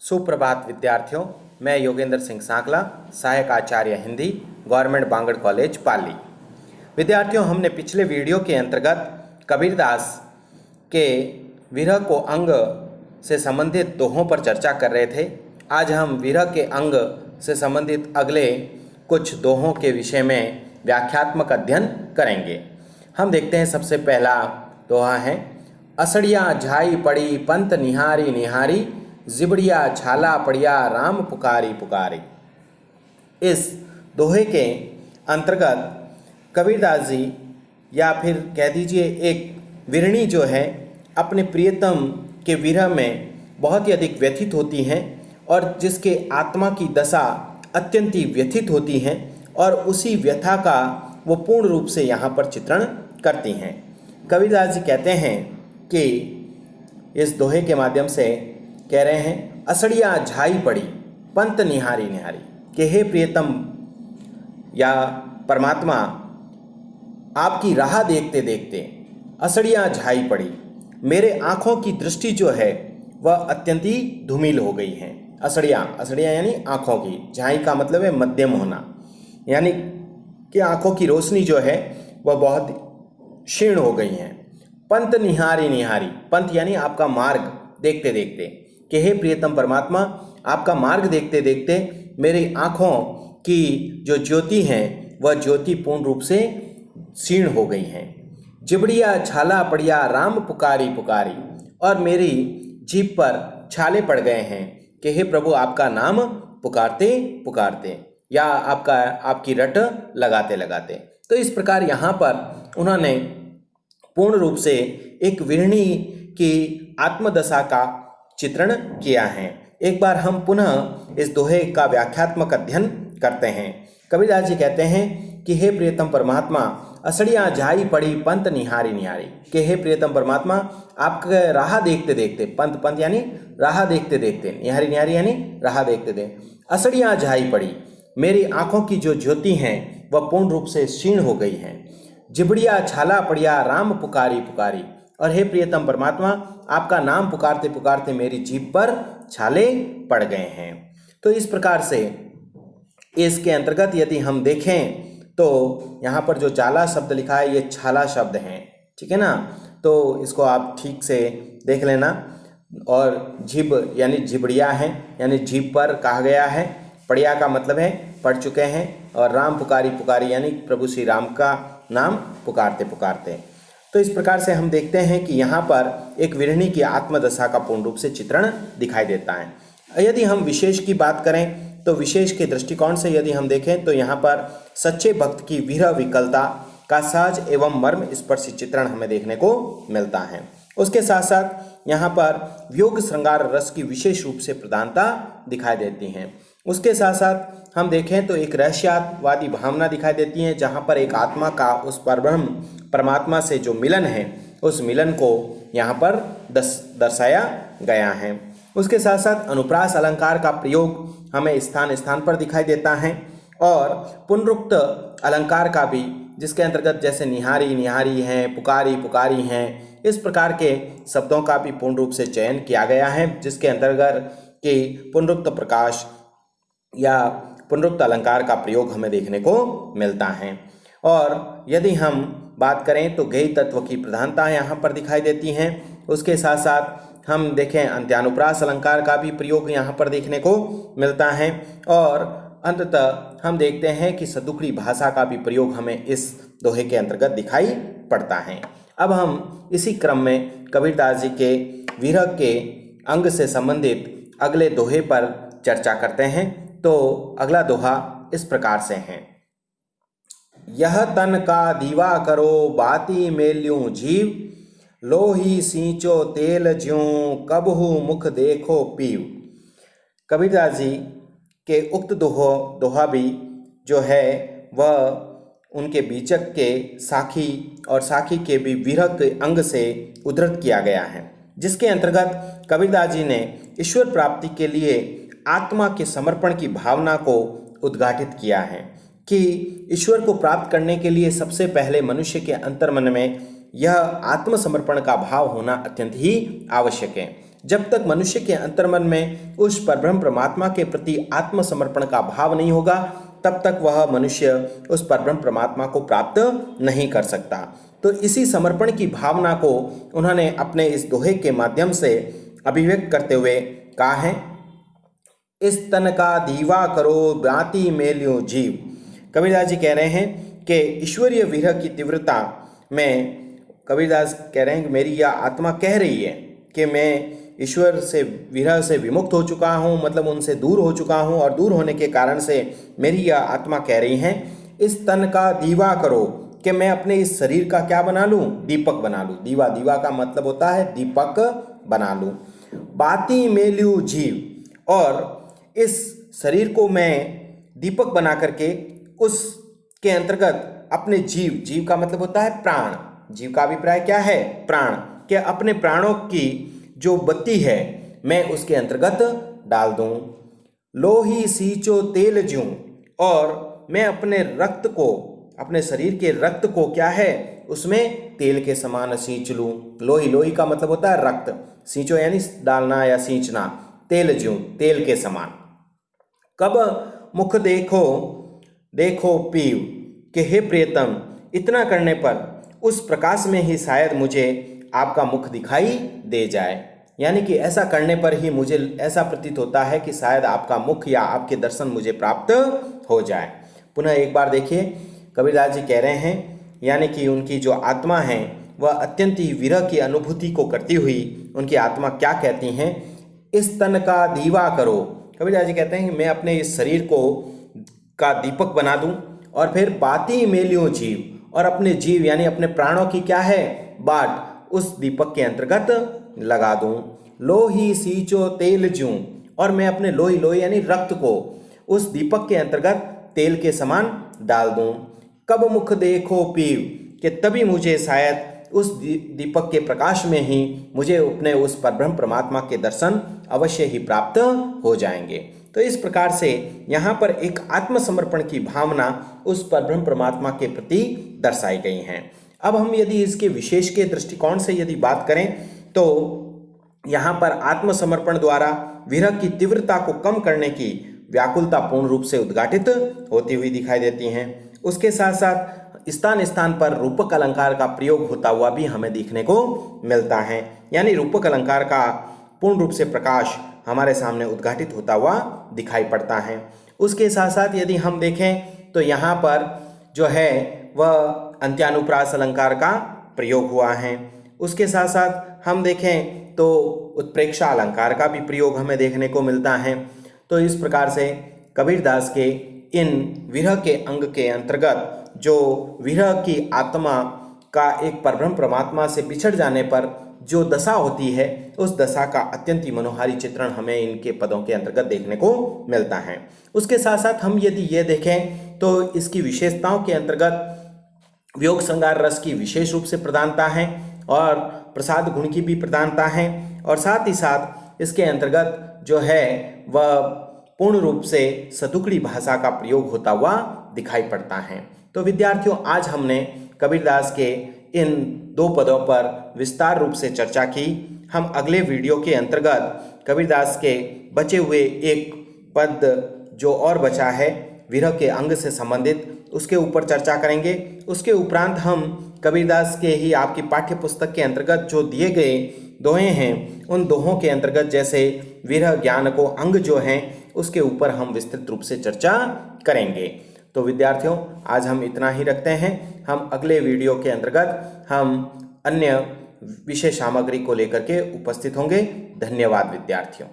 सुप्रभात विद्यार्थियों, मैं योगेंद्र सिंह सांकला, सहायक आचार्य हिंदी, गवर्नमेंट बांगड़ कॉलेज पाली। विद्यार्थियों, हमने पिछले वीडियो के अंतर्गत कबीरदास के विरह को अंग से संबंधित दोहों पर चर्चा कर रहे थे। आज हम विरह के अंग से संबंधित अगले कुछ दोहों के विषय में व्याख्यात्मक अध्ययन करेंगे। हम देखते हैं, सबसे पहला दोहा है, असड़िया झाई पड़ी पंत निहारी निहारी, जिबड़िया छाला पड़िया राम पुकारी पुकारी। इस दोहे के अंतर्गत कबीरदास जी, या फिर कह दीजिए एक विरणी जो है, अपने प्रियतम के विरह में बहुत ही अधिक व्यथित होती हैं और जिसके आत्मा की दशा अत्यंत ही व्यथित होती हैं और उसी व्यथा का वो पूर्ण रूप से यहाँ पर चित्रण करती हैं। कबीरदास जी कहते हैं कि इस दोहे के माध्यम से कह रहे हैं, असड़िया झाई पड़ी पंत निहारी निहारी, कि हे प्रियतम या परमात्मा, आपकी राह देखते देखते असड़िया झाई पड़ी, मेरे आँखों की दृष्टि जो है वह अत्यंत ही धूमिल हो गई है। असड़िया असड़िया यानी आँखों की, झाई का मतलब है मध्यम होना, यानी कि आँखों की रोशनी जो है वह बहुत क्षीण हो गई हैं। पंत निहारी निहारी, पंत यानी आपका मार्ग देखते देखते, कि हे प्रियतम परमात्मा, आपका मार्ग देखते देखते मेरी आँखों की जो ज्योति हैं वह ज्योति पूर्ण रूप से क्षीण हो गई हैं। जिबड़िया छाला पड़िया राम पुकारी पुकारी, और मेरी जीभ पर छाले पड़ गए हैं कि हे प्रभु, आपका नाम पुकारते पुकारते या आपकी रट लगाते लगाते। तो इस प्रकार यहाँ पर उन्होंने पूर्ण रूप से एक विरणी की आत्मदशा का चित्रण किया है। एक बार हम पुनः इस दोहे का व्याख्यात्मक अध्ययन करते हैं। कबीरदास जी कहते हैं कि हे प्रियतम परमात्मा, असड़िया झाई पड़ी पंत निहारी निहारी, कि हे प्रियतम परमात्मा, आपके राह देखते देखते, पंत पंत यानी राह देखते देखते, निहारी निहारी यानी राह देखते देखते, असड़िया झाई पड़ी, मेरी आँखों की जो ज्योति हैं वह पूर्ण रूप से क्षीण हो गई हैं। जिबड़िया छाला पड़िया राम पुकारी पुकारी, और हे प्रियतम परमात्मा, आपका नाम पुकारते पुकारते मेरी जीभ पर छाले पड़ गए हैं। तो इस प्रकार से इसके अंतर्गत यदि हम देखें तो यहाँ पर जो जाला शब्द लिखा है ये छाला शब्द हैं, ठीक है ना। तो इसको आप ठीक से देख लेना। और जीभ यानी जिबड़िया है, यानी जीभ पर कहा गया है। पड़िया का मतलब है पढ़ चुके हैं, और राम पुकारी पुकारी यानी प्रभु श्री राम का नाम पुकारते पुकारते। तो इस प्रकार से हम देखते हैं कि यहाँ पर एक विरणी की आत्मदशा का पूर्ण रूप से चित्रण दिखाई देता है। यदि हम विशेष की बात करें तो विशेष के दृष्टिकोण से यदि हम देखें तो यहाँ पर सच्चे भक्त की विरह विकलता का सहज एवं मर्म स्पर्शी चित्रण हमें देखने को मिलता है। उसके साथ साथ यहाँ पर वियोग श्रृंगार रस की विशेष रूप से प्रधानता दिखाई देती हैं। उसके साथ साथ हम देखें तो एक रहस्यवादी भावना दिखाई देती है, जहाँ पर एक आत्मा का उस परब्रह्म परमात्मा से जो मिलन है उस मिलन को यहाँ पर दर्शाया गया है। उसके साथ साथ अनुप्रास अलंकार का प्रयोग हमें स्थान स्थान पर दिखाई देता है, और पुनरुक्त अलंकार का भी, जिसके अंतर्गत जैसे निहारी निहारी हैं, पुकारी पुकारी हैं, इस प्रकार के शब्दों का भी पूर्ण रूप से चयन किया गया है, जिसके अंतर्गत कि पुनरुक्त प्रकाश या पुनरुक्त अलंकार का प्रयोग हमें देखने को मिलता है। और यदि हम बात करें तो गेय तत्व की प्रधानता यहाँ पर दिखाई देती हैं। उसके साथ साथ हम देखें अंत्यानुप्रास अलंकार का भी प्रयोग यहाँ पर देखने को मिलता है, और अंततः हम देखते हैं कि सदुकड़ी भाषा का भी प्रयोग हमें इस दोहे के अंतर्गत दिखाई पड़ता है। अब हम इसी क्रम में कबीरदास जी के विरह के अंग से संबंधित अगले दोहे पर चर्चा करते हैं। तो अगला दोहा इस प्रकार से है, यह तन का दीवा करो बाती मेल्यूं जीव, लोही सींचो तेल ज्यों कबहू मुख देखो पीव। कबीरदास जी के उक्त दोहा भी जो है वह उनके बीचक के साखी और साखी के भी विरह के अंग से उद्धृत किया गया है, जिसके अंतर्गत कबीरदास जी ने ईश्वर प्राप्ति के लिए आत्मा के समर्पण की भावना को उद्घाटित किया है कि ईश्वर को प्राप्त करने के लिए सबसे पहले मनुष्य के अंतर्मन में यह आत्मसमर्पण का भाव होना अत्यंत ही आवश्यक है। जब तक मनुष्य के अंतर्मन में उस परब्रह्म परमात्मा के प्रति आत्मसमर्पण का भाव नहीं होगा, तब तक वह मनुष्य उस परब्रह्म परमात्मा को प्राप्त नहीं कर सकता। तो इसी समर्पण की भावना को उन्होंने अपने इस दोहे के माध्यम से अभिव्यक्त करते हुए कहा है, इस तन का दीवा करो बाती मेलियो जीव। कबीरदास जी कह रहे हैं कि ईश्वरीय विरह की तीव्रता में, कबीरदास कह रहे हैं कि मेरी यह आत्मा कह रही है कि मैं ईश्वर से विरह से विमुक्त हो चुका हूँ, मतलब उनसे दूर हो चुका हूँ, और दूर होने के कारण से मेरी यह आत्मा कह रही है, इस तन का दीवा करो, कि मैं अपने इस शरीर का क्या बना लूँ, दीपक बना लूँ। दीवा, दीवा का मतलब होता है दीपक बना लूँ। बाती मेल्यू जीव, और इस शरीर को मैं दीपक बना करके उसके अंतर्गत अपने जीव, जीव का मतलब होता है प्राण, जीव का अभिप्राय क्या है, प्राण, कि अपने प्राणों की जो बत्ती है मैं उसके अंतर्गत डाल दूं। लोही सींचो तेल ज्यों, और मैं अपने रक्त को, अपने शरीर के रक्त को क्या है, उसमें तेल के समान सींच लूं। लोही, लोही का मतलब होता है रक्त, सींचो यानी डालना या सींचना, तेल ज्यों, तेल के समान। कब मुख देखो देखो पीव, कि हे प्रियतम, इतना करने पर उस प्रकाश में ही शायद मुझे आपका मुख दिखाई दे जाए। यानी कि ऐसा करने पर ही मुझे ऐसा प्रतीत होता है कि शायद आपका मुख या आपके दर्शन मुझे प्राप्त हो जाए। पुनः एक बार देखिए, कबीरदास जी कह रहे हैं, यानी कि उनकी जो आत्मा है वह अत्यंत ही विरह की अनुभूति को करती हुई उनकी आत्मा क्या कहती हैं, इस तन का दीवा करो। कबीरदास जी कहते हैं कि मैं अपने इस शरीर को का दीपक बना दूं, और फिर बाती मेलियो जीव, और अपने जीव यानी अपने प्राणों की क्या है, बाट, उस दीपक के अंतर्गत लगा दूं। लोही सींचो तेल ज्यों, और मैं अपने लोही, लोही यानी रक्त को उस दीपक के अंतर्गत तेल के समान डाल दूं। कब मुख देखो पीव, कि तभी मुझे शायद उस दीपक के प्रकाश में ही मुझे अपने उस परब्रह्म परमात्मा के दर्शन अवश्य ही प्राप्त हो जाएंगे। तो इस प्रकार से यहाँ पर एक आत्मसमर्पण की भावना उस परब्रह्म परमात्मा के प्रति दर्शाई गई हैं। अब हम यदि इसके विशेष के दृष्टिकोण से यदि बात करें तो यहाँ पर आत्मसमर्पण द्वारा विरह की तीव्रता को कम करने की व्याकुलता पूर्ण रूप से उद्घाटित होती हुई दिखाई देती हैं। उसके साथ साथ स्थान स्थान पर रूपक अलंकार का प्रयोग होता हुआ भी हमें देखने को मिलता है, यानी रूपक अलंकार का पूर्ण रूप से प्रकाश हमारे सामने उद्घाटित होता हुआ दिखाई पड़ता है। उसके साथ साथ यदि हम देखें तो यहाँ पर जो है वह अंत्यानुप्रास अलंकार का प्रयोग हुआ है। उसके साथ साथ हम देखें तो उत्प्रेक्षा अलंकार का भी प्रयोग हमें देखने को मिलता है। तो इस प्रकार से कबीरदास के इन विरह के अंग के अंतर्गत जो विरह की आत्मा का एक परब्रह्म परमात्मा से बिछड़ जाने पर जो दशा होती है, उस दशा का अत्यंत ही मनोहारी चित्रण हमें इनके पदों के अंतर्गत देखने को मिलता है। उसके साथ साथ हम यदि ये देखें तो इसकी विशेषताओं के अंतर्गत वियोग श्रृंगार रस की विशेष रूप से प्रधानता है और प्रसाद गुण की भी प्रधानता है, और साथ ही साथ इसके अंतर्गत जो है वह पूर्ण रूप से सतुकड़ी भाषा का प्रयोग होता हुआ दिखाई पड़ता है। तो विद्यार्थियों, आज हमने कबीरदास के इन दो पदों पर विस्तार रूप से चर्चा की। हम अगले वीडियो के अंतर्गत कबीरदास के बचे हुए एक पद जो और बचा है विरह के अंग से संबंधित, उसके ऊपर चर्चा करेंगे। उसके उपरांत हम कबीरदास के ही आपकी पाठ्य पुस्तक के अंतर्गत जो दिए गए दोहे हैं, उन दोहों के अंतर्गत जैसे विरह ज्ञान को अंग जो हैं उसके ऊपर हम विस्तृत रूप से चर्चा करेंगे। तो विद्यार्थियों, आज हम इतना ही रखते हैं। हम अगले वीडियो के अंतर्गत हम अन्य विषय सामग्री को लेकर के उपस्थित होंगे। धन्यवाद विद्यार्थियों।